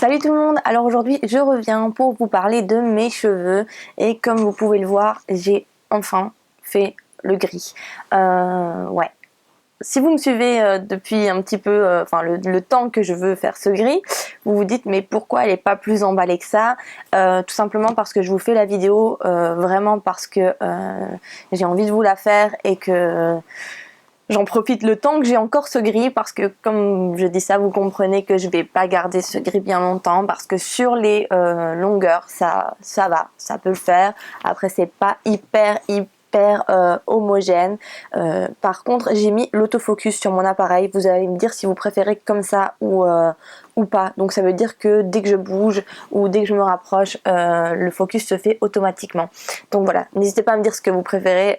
Salut tout le monde, alors aujourd'hui je reviens pour vous parler de mes cheveux et comme vous pouvez le voir j'ai enfin fait le gris. Ouais. Si vous me suivez depuis un petit peu, le temps que je veux faire ce gris, vous vous dites mais pourquoi elle n'est pas plus emballée que ça? Tout simplement parce que je vous fais la vidéo vraiment parce que j'ai envie de vous la faire et que j'en profite le temps que j'ai encore ce gris parce que comme je dis ça, vous comprenez que je vais pas garder ce gris bien longtemps parce que sur les longueurs ça va, ça peut le faire. Après c'est pas hyper homogène. Par contre j'ai mis l'autofocus sur mon appareil, vous allez me dire si vous préférez comme ça ou pas. Donc ça veut dire que dès que je bouge ou dès que je me rapproche, le focus se fait automatiquement. Donc voilà, n'hésitez pas à me dire ce que vous préférez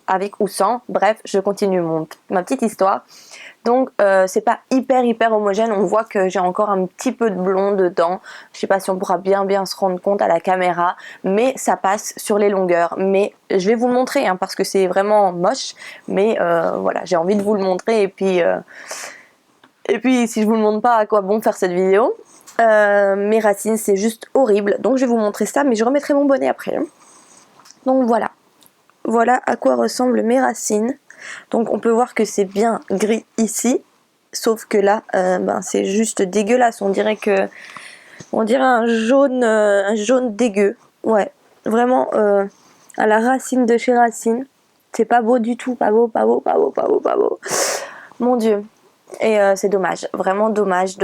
avec ou sans. Bref, je continue ma petite histoire. Donc c'est pas hyper homogène, on voit que j'ai encore un petit peu de blond dedans. Je sais pas si on pourra bien se rendre compte à la caméra, mais ça passe sur les longueurs. Mais je vais vous le montrer hein, parce que c'est vraiment moche, mais voilà, j'ai envie de vous le montrer et puis si je vous le montre pas, à quoi bon faire cette vidéo? Mes racines c'est juste horrible, donc je vais vous montrer ça, mais je remettrai mon bonnet après hein. Donc voilà à quoi ressemblent mes racines. Donc on peut voir que c'est bien gris ici, sauf que là c'est juste dégueulasse, on dirait un jaune dégueu. Ouais, vraiment à la racine de chez Racine. C'est pas beau du tout, pas beau. Mon Dieu. Et c'est dommage, vraiment dommage.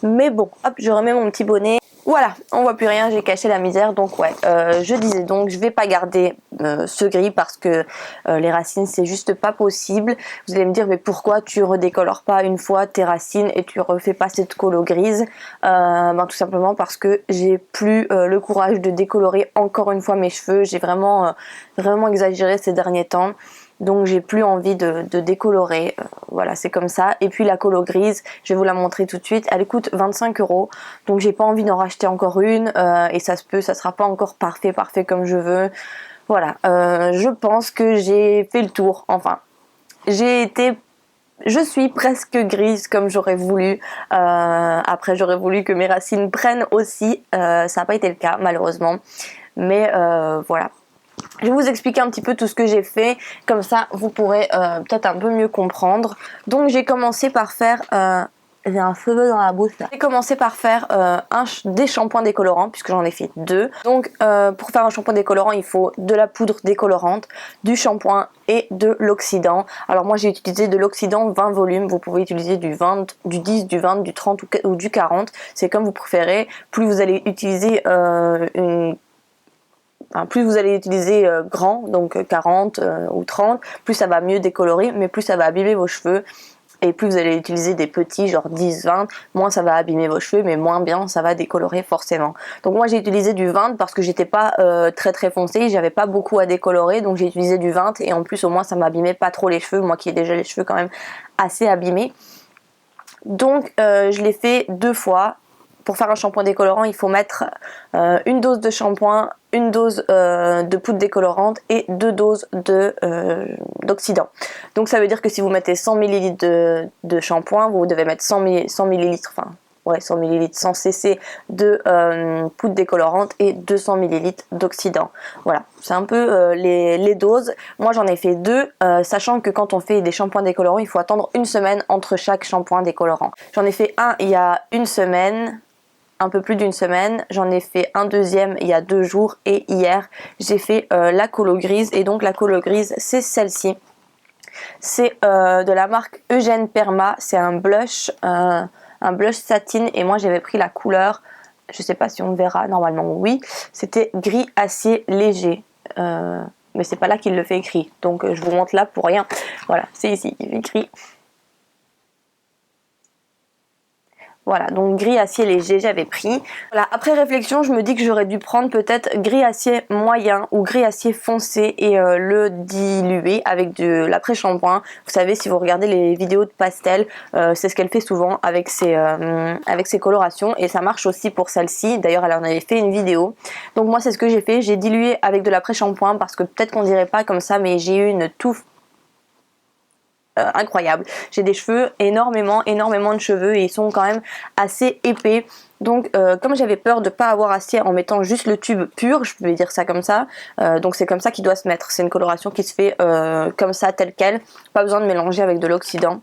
Mais bon, hop, je remets mon petit bonnet. Voilà, on voit plus rien, j'ai caché la misère. Donc ouais, je disais donc, je vais pas garder ce gris parce que les racines c'est juste pas possible. Vous allez me dire mais pourquoi tu redécolores pas une fois tes racines et tu refais pas cette colo grise? Tout simplement parce que j'ai plus le courage de décolorer encore une fois mes cheveux. J'ai vraiment exagéré ces derniers temps. Donc j'ai plus envie de décolorer, voilà c'est comme ça. Et puis la colo grise, je vais vous la montrer tout de suite, elle coûte 25 €, donc j'ai pas envie d'en racheter encore une et ça sera pas encore parfait comme je veux. Voilà, je pense que j'ai fait le tour, enfin je suis presque grise comme j'aurais voulu. Après j'aurais voulu que mes racines prennent aussi, ça n'a pas été le cas malheureusement, mais voilà. Je vais vous expliquer un petit peu tout ce que j'ai fait, comme ça vous pourrez peut-être un peu mieux comprendre. Donc j'ai commencé par faire, j'ai un cheveu dans la bouche là. J'ai commencé par faire des shampoings décolorants puisque j'en ai fait deux. Donc pour faire un shampoing décolorant il faut de la poudre décolorante, du shampoing et de l'oxydant. Alors moi j'ai utilisé de l'oxydant 20 volumes, vous pouvez utiliser du 20, du 10, du 20, du 30 ou du 40, c'est comme vous préférez. Plus vous allez utiliser plus vous allez utiliser grand, donc 40 ou 30, plus ça va mieux décolorer, mais plus ça va abîmer vos cheveux. Et plus vous allez utiliser des petits, genre 10, 20, moins ça va abîmer vos cheveux, mais moins bien ça va décolorer forcément. Donc moi j'ai utilisé du 20 parce que j'étais pas très foncé, j'avais pas beaucoup à décolorer, donc j'ai utilisé du 20 et en plus au moins ça m'abîmait pas trop les cheveux, moi qui ai déjà les cheveux quand même assez abîmés. Donc je l'ai fait deux fois. Pour faire un shampoing décolorant, il faut mettre une dose de shampoing, une dose de poudre décolorante et 2 doses d'oxydant. Donc ça veut dire que si vous mettez 100 ml de shampoing, vous devez mettre 100 ml, 100 ml, 100 cc de poudre décolorante et 200 ml d'oxydant. Voilà, c'est un peu les doses. Moi j'en ai fait deux, sachant que quand on fait des shampoings décolorants, il faut attendre une semaine entre chaque shampoing décolorant. J'en ai fait un il y a une semaine, un peu plus d'une semaine, j'en ai fait un deuxième il y a 2 jours et hier j'ai fait la colo grise. Et donc la colo grise c'est celle-ci, c'est de la marque Eugène Perma, c'est un blush satin et moi j'avais pris la couleur, je sais pas si on verra, normalement oui, c'était gris acier léger, mais c'est pas là qu'il le fait écrit, donc je vous montre là pour rien. Voilà, c'est ici, il est écrit. Voilà, donc gris acier léger j'avais pris. Voilà, après réflexion je me dis que j'aurais dû prendre peut-être gris acier moyen ou gris acier foncé et le diluer avec de l'après-shampoing. Vous savez, si vous regardez les vidéos de Pastel, c'est ce qu'elle fait souvent avec ses colorations et ça marche aussi pour celle-ci. D'ailleurs elle en avait fait une vidéo. Donc moi c'est ce que j'ai fait, j'ai dilué avec de l'après-shampoing parce que peut-être qu'on dirait pas comme ça mais j'ai eu une touffe incroyable. J'ai des cheveux, énormément de cheveux, et ils sont quand même assez épais. Donc comme j'avais peur de pas avoir assez en mettant juste le tube pur, je peux dire ça comme ça, donc c'est comme ça qu'il doit se mettre. C'est une coloration qui se fait comme ça, telle quelle, pas besoin de mélanger avec de l'oxydant.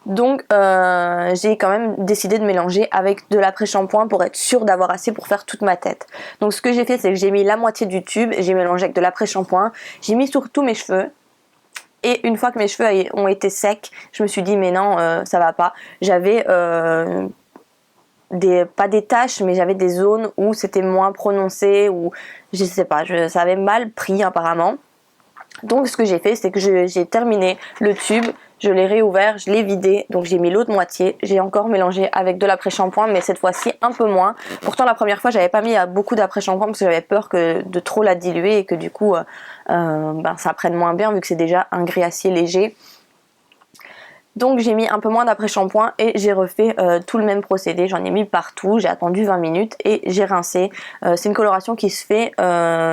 Donc j'ai quand même décidé de mélanger avec de l'après-shampoing pour être sûre d'avoir assez pour faire toute ma tête. Donc ce que j'ai fait, c'est que j'ai mis la moitié du tube, j'ai mélangé avec de l'après-shampoing, j'ai mis sur tous mes cheveux. Et une fois que mes cheveux ont été secs, je me suis dit mais non, ça va pas. J'avais pas des taches, mais j'avais des zones où c'était moins prononcé, ou je sais pas, ça avait mal pris apparemment. Donc ce que j'ai fait, c'est que j'ai terminé le tube, je l'ai réouvert, je l'ai vidé, donc j'ai mis l'autre moitié, j'ai encore mélangé avec de l'après-shampoing, mais cette fois-ci un peu moins. Pourtant la première fois j'avais pas mis beaucoup d'après-shampoing parce que j'avais peur de trop la diluer et que du coup ça prenne moins bien vu que c'est déjà un gris assez léger. Donc j'ai mis un peu moins d'après-shampoing et j'ai refait tout le même procédé, j'en ai mis partout, j'ai attendu 20 minutes et j'ai rincé. C'est une coloration qui se fait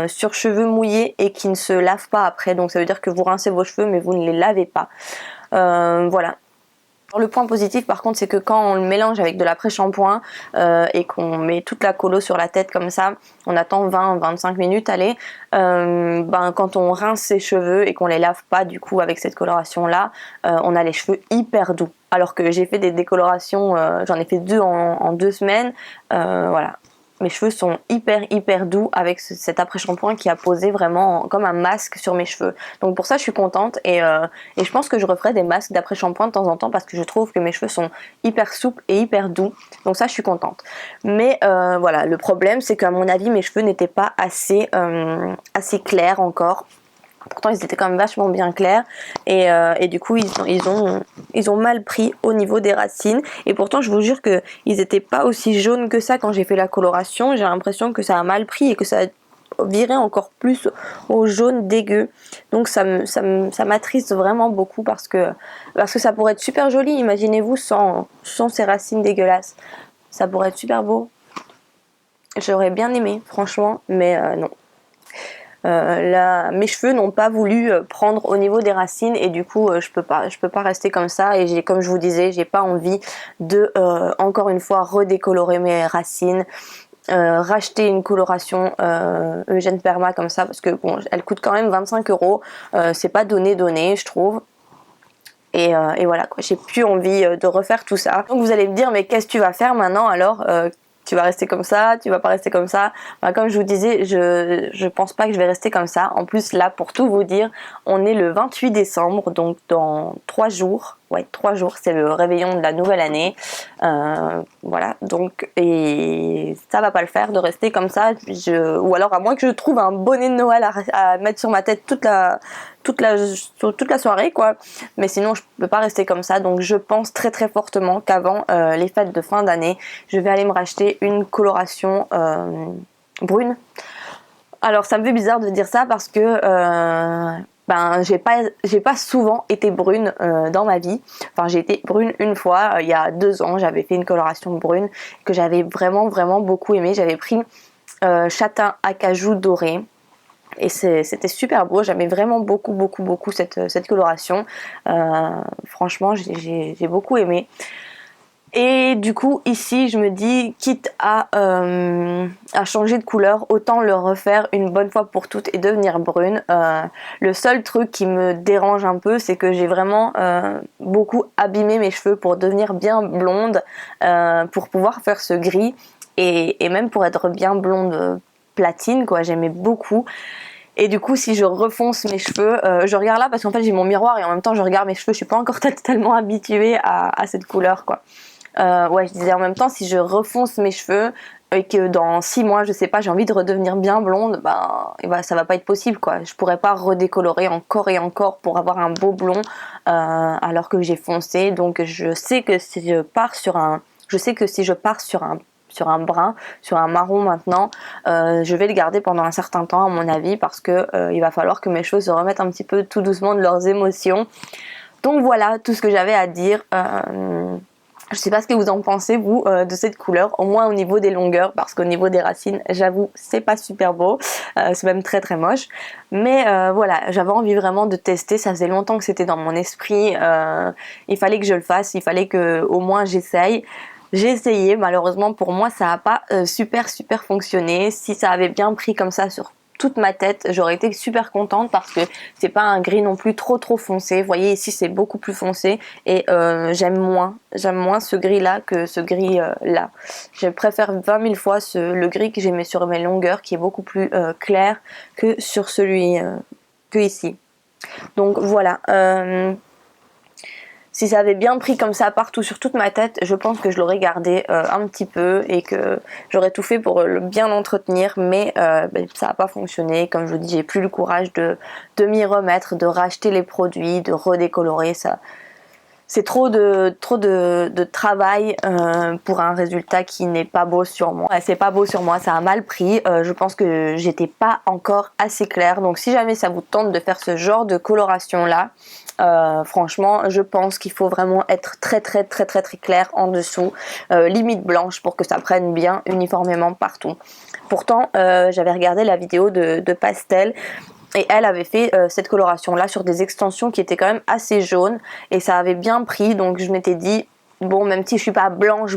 sur cheveux mouillés et qui ne se lave pas après, donc ça veut dire que vous rincez vos cheveux mais vous ne les lavez pas. Voilà. Le point positif par contre, c'est que quand on le mélange avec de l'après-shampoing et qu'on met toute la colo sur la tête comme ça, on attend 20-25 minutes, allez, quand on rince ses cheveux et qu'on les lave pas du coup avec cette coloration là, on a les cheveux hyper doux. Alors que j'ai fait des décolorations, j'en ai fait 2 en 2 semaines, voilà. Mes cheveux sont hyper doux avec cet après-shampoing qui a posé vraiment comme un masque sur mes cheveux. Donc pour ça je suis contente et je pense que je referai des masques d'après-shampoing de temps en temps parce que je trouve que mes cheveux sont hyper souples et hyper doux. Donc ça je suis contente. Mais voilà, le problème c'est qu'à mon avis mes cheveux n'étaient pas assez clairs encore. Pourtant ils étaient quand même vachement bien clairs et du coup ils ont mal pris au niveau des racines, et pourtant je vous jure que ils étaient pas aussi jaunes que ça quand j'ai fait la coloration. J'ai l'impression que ça a mal pris et que ça a viré encore plus au jaune dégueu. Donc ça m'attriste vraiment beaucoup parce que ça pourrait être super joli, imaginez-vous sans ces racines dégueulasses. Ça pourrait être super beau. J'aurais bien aimé franchement, mais non. Mes cheveux n'ont pas voulu prendre au niveau des racines et du coup je peux pas rester comme ça, et comme je vous disais, j'ai pas envie de encore une fois redécolorer mes racines, racheter une coloration Eugène Perma comme ça parce que bon, elle coûte quand même 25 €, c'est pas donné je trouve. Et voilà quoi, j'ai plus envie de refaire tout ça. Donc vous allez me dire mais qu'est-ce que tu vas faire maintenant alors, tu vas rester comme ça, tu vas pas rester comme ça. Comme je vous disais, je pense pas que je vais rester comme ça. En plus là, pour tout vous dire, on est le 28 décembre, donc dans 3 jours. Ouais, 3 jours, c'est le réveillon de la nouvelle année. Voilà, donc, et ça va pas le faire de rester comme ça. Ou alors à moins que je trouve un bonnet de Noël à mettre sur ma tête toute la soirée quoi. Mais sinon je peux pas rester comme ça. Donc je pense très fortement qu'avant les fêtes de fin d'année, je vais aller me racheter une coloration brune. Alors ça me fait bizarre de dire ça parce que j'ai pas souvent été brune dans ma vie. Enfin j'ai été brune une fois, il y a 2 ans, j'avais fait une coloration brune que j'avais vraiment beaucoup aimé. J'avais pris châtain acajou doré. Et c'était super beau, j'aimais vraiment beaucoup cette coloration. Franchement j'ai beaucoup aimé. Et du coup ici je me dis, quitte à changer de couleur, autant le refaire une bonne fois pour toutes et devenir brune. Le seul truc qui me dérange un peu, c'est que j'ai vraiment beaucoup abîmé mes cheveux pour devenir bien blonde, pour pouvoir faire ce gris et même pour être bien blonde platine quoi, j'aimais beaucoup. Et du coup si je refonce mes cheveux, je regarde là parce qu'en fait j'ai mon miroir et en même temps je regarde mes cheveux, je suis pas encore totalement habituée à cette couleur quoi. Ouais, je disais en même temps, si je refonce mes cheveux et que dans 6 mois, je sais pas, j'ai envie de redevenir bien blonde, ça va pas être possible quoi. Je pourrais pas redécolorer encore et encore pour avoir un beau blond alors que j'ai foncé. Donc je sais que si je pars sur un brun, sur un marron maintenant, je vais le garder pendant un certain temps à mon avis parce que il va falloir que mes cheveux se remettent un petit peu tout doucement de leurs émotions. Donc voilà tout ce que j'avais à dire. Je sais pas ce que vous en pensez vous de cette couleur, au moins au niveau des longueurs, parce qu'au niveau des racines, j'avoue, c'est pas super beau, c'est même très très moche. Mais voilà, j'avais envie vraiment de tester, ça faisait longtemps que c'était dans mon esprit, il fallait que je le fasse, il fallait que au moins j'essaye. J'ai essayé, malheureusement pour moi ça n'a pas super fonctionné. Si ça avait bien pris comme ça sur toute ma tête, j'aurais été super contente parce que c'est pas un gris non plus trop foncé. Vous voyez ici c'est beaucoup plus foncé et j'aime moins ce gris là que ce gris là. Je préfère 20 000 fois le gris que j'ai mis sur mes longueurs qui est beaucoup plus clair que sur celui que ici. Donc voilà. Si ça avait bien pris comme ça partout sur toute ma tête, je pense que je l'aurais gardé un petit peu et que j'aurais tout fait pour bien l'entretenir, mais ça n'a pas fonctionné. Comme je vous dis, j'ai plus le courage de m'y remettre, de racheter les produits, de redécolorer ça. C'est trop de travail pour un résultat qui n'est pas beau sur moi. C'est pas beau sur moi, ça a mal pris. Je pense que j'étais pas encore assez claire. Donc si jamais ça vous tente de faire ce genre de coloration là, franchement je pense qu'il faut vraiment être très clair en dessous, limite blanche pour que ça prenne bien uniformément partout. Pourtant j'avais regardé la vidéo de Pastel et elle avait fait cette coloration là sur des extensions qui étaient quand même assez jaunes et ça avait bien pris, donc je m'étais dit bon, même si je suis pas blanche,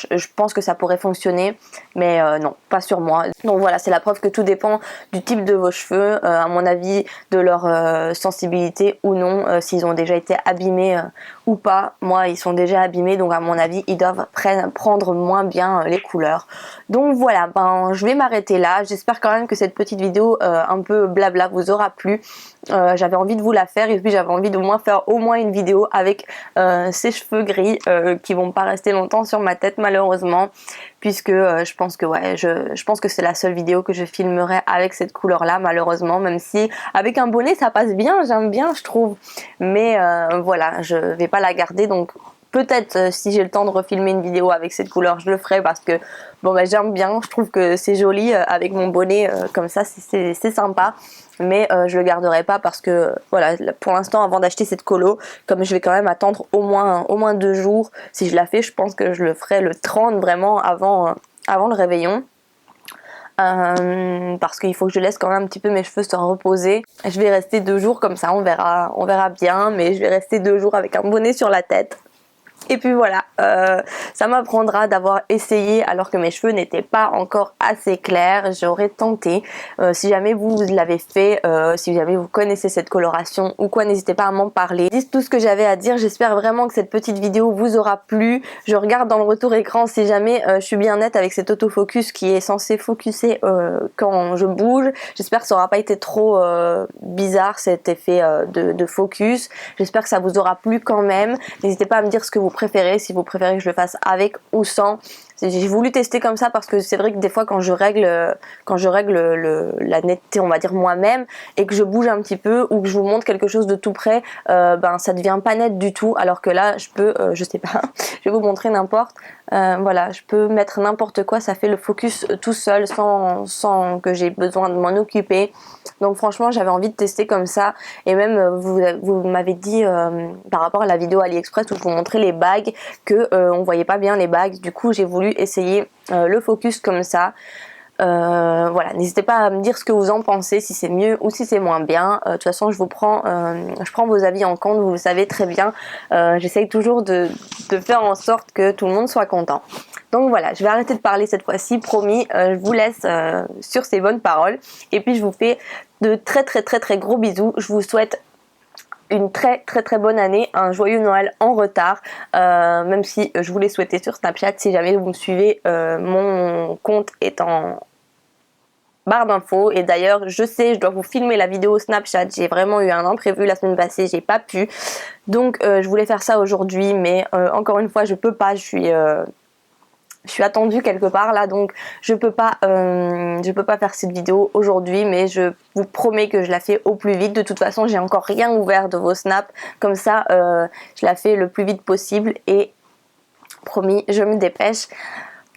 je pense que ça pourrait fonctionner, mais non, pas sur moi. Donc voilà, c'est la preuve que tout dépend du type de vos cheveux, à mon avis, de leur sensibilité ou non, s'ils ont déjà été abîmés ou pas. Moi, ils sont déjà abîmés, donc à mon avis, ils doivent prendre moins bien les couleurs. Donc voilà, je vais m'arrêter là. J'espère quand même que cette petite vidéo un peu blabla vous aura plu. J'avais envie de vous la faire et puis j'avais envie de faire au moins une vidéo avec ces cheveux gris qui vont pas rester longtemps sur ma tête malheureusement, puisque je pense que je pense que c'est la seule vidéo que je filmerai avec cette couleur là malheureusement, même si avec un bonnet ça passe bien, j'aime bien je trouve, mais voilà, je vais pas la garder, donc peut-être si j'ai le temps de refilmer une vidéo avec cette couleur je le ferai parce que bon j'aime bien, je trouve que c'est joli avec mon bonnet comme ça, c'est sympa. Mais je le garderai pas parce que voilà, pour l'instant avant d'acheter cette colo, comme je vais quand même attendre au moins 2 jours, si je la fais je pense que je le ferai le 30 vraiment avant le réveillon. Parce qu'il faut que je laisse quand même un petit peu mes cheveux se reposer. Je vais rester 2 jours comme ça, on verra bien, mais je vais rester 2 jours avec un bonnet sur la tête. Et puis voilà, ça m'apprendra d'avoir essayé alors que mes cheveux n'étaient pas encore assez clairs. J'aurais tenté. Si jamais vous l'avez fait, si jamais vous connaissez cette coloration ou quoi, n'hésitez pas à m'en parler. C'est tout ce que j'avais à dire. J'espère vraiment que cette petite vidéo vous aura plu. Je regarde dans le retour écran si jamais je suis bien nette avec cet autofocus qui est censé focuser quand je bouge. J'espère que ça n'aura pas été trop bizarre cet effet de focus. J'espère que ça vous aura plu quand même. N'hésitez pas à me dire ce que vous préférez, si vous préférez que je le fasse avec ou sans. J'ai voulu tester comme ça parce que c'est vrai que des fois quand je règle la netteté on va dire moi-même et que je bouge un petit peu ou que je vous montre quelque chose de tout près, ça devient pas net du tout, alors que là je peux, je sais pas, je vais vous montrer n'importe, voilà, je peux mettre n'importe quoi, ça fait le focus tout seul sans que j'ai besoin de m'en occuper. Donc franchement j'avais envie de tester comme ça, et même vous m'avez dit par rapport à la vidéo AliExpress où je vous montrais les bagues que on voyait pas bien les bagues, du coup j'ai voulu essayer le focus comme ça. Voilà, n'hésitez pas à me dire ce que vous en pensez, si c'est mieux ou si c'est moins bien. De toute façon je prends vos avis en compte, vous le savez très bien. J'essaye toujours de faire en sorte que tout le monde soit content. Donc voilà, je vais arrêter de parler cette fois-ci, promis. Je vous laisse sur ces bonnes paroles et puis je vous fais de très gros bisous. Je vous souhaite une très bonne année, un joyeux Noël en retard, même si je vous l'ai souhaité sur Snapchat. Si jamais vous me suivez, mon compte est en barre d'infos, et d'ailleurs je sais, je dois vous filmer la vidéo Snapchat, j'ai vraiment eu un imprévu la semaine passée, j'ai pas pu, donc je voulais faire ça aujourd'hui, mais encore une fois je peux pas, je suis attendue quelque part là, donc je peux pas faire cette vidéo aujourd'hui, mais je vous promets que je la fais au plus vite. De toute façon j'ai encore rien ouvert de vos snaps, comme ça je la fais le plus vite possible, et promis je me dépêche.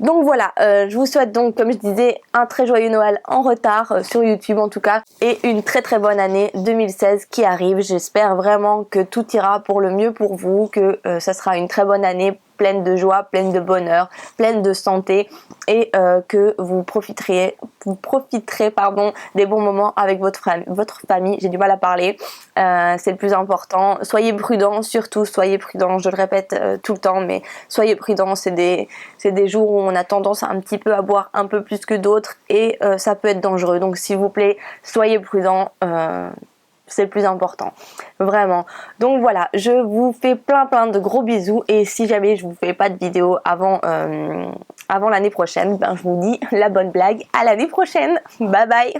Donc voilà, je vous souhaite donc, comme je disais, un très joyeux Noël en retard sur YouTube en tout cas, et une très bonne année 2016 qui arrive. J'espère vraiment que tout ira pour le mieux pour vous, que ça sera une très bonne année pleine de joie, pleine de bonheur, pleine de santé et que vous profiterez des bons moments avec votre famille. J'ai du mal à parler, c'est le plus important. Soyez prudents, surtout soyez prudents, je le répète tout le temps, mais soyez prudents, c'est des jours où on a tendance un petit peu à boire un peu plus que d'autres et ça peut être dangereux. Donc s'il vous plaît, soyez prudents, c'est le plus important, vraiment. Donc voilà, je vous fais plein de gros bisous et si jamais je vous fais pas de vidéo avant l'année prochaine, ben je vous dis la bonne blague, à l'année prochaine, bye bye.